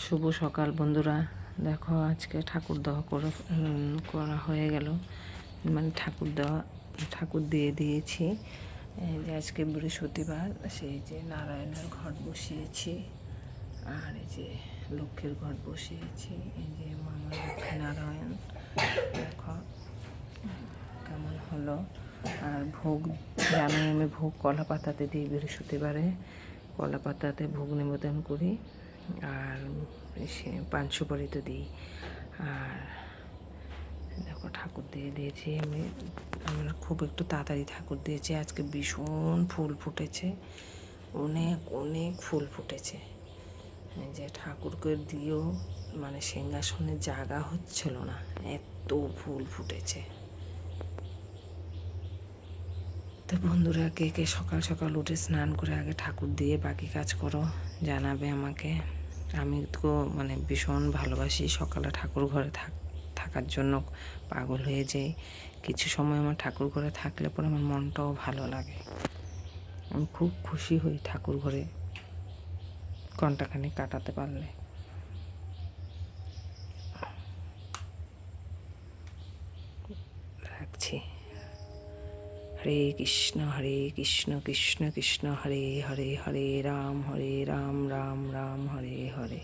শুভ সকাল বন্ধুরা। দেখো আজকে ঠাকুর দেওয়া করা হয়ে গেল, মানে ঠাকুর দিয়ে দিয়েছি। এই যে আজকে বৃহস্পতিবার, সেই যে নারায়ণের ঘট বসিয়েছি, আর এই যে লক্ষ্মীর ঘট বসিয়েছি। এই যে মামা লক্ষ্মী নারায়ণ, দেখো কেমন হলো। আর ভোগ জানি আমি ভোগ কলা পাতাতে দিই, বৃহস্পতিবারে কলা পাতাতে ভোগ নিবেদন করি, আর সে পান সুপারি দিই। আর দেখো ঠাকুর দিয়ে দিয়েছি আমরা খুব একটু তাড়াতাড়ি ঠাকুর দিয়েছি। আজকে ভীষণ ফুল ফুটেছে, অনেক অনেক ফুল ফুটেছে। যে ঠাকুরকে দিয়েও মানে সিংহাসনের জায়গা হচ্ছিল না, এত ফুল ফুটেছে। তো বন্ধুরা, কে কে সকাল সকাল উঠে স্নান করে আগে ঠাকুর দিয়ে বাকি কাজ করো জানাবে আমাকে। আমি তো মানে ভীষণ ভালোবাসি সকালে ঠাকুর ঘরে থাকার জন্য, পাগল হয়ে যাই। কিছু সময় আমার ঠাকুর ঘরে থাকলে পরে আমার মনটাও ভালো লাগে, আমি খুব খুশি হই ঠাকুর ঘরে ঘণ্টাখানি কাটাতে পারলে। রাখছি। হরে কৃষ্ণ কৃষ্ণ কৃষ্ণ হরে হরে, হরে রাম রাম রাম হরে হরে।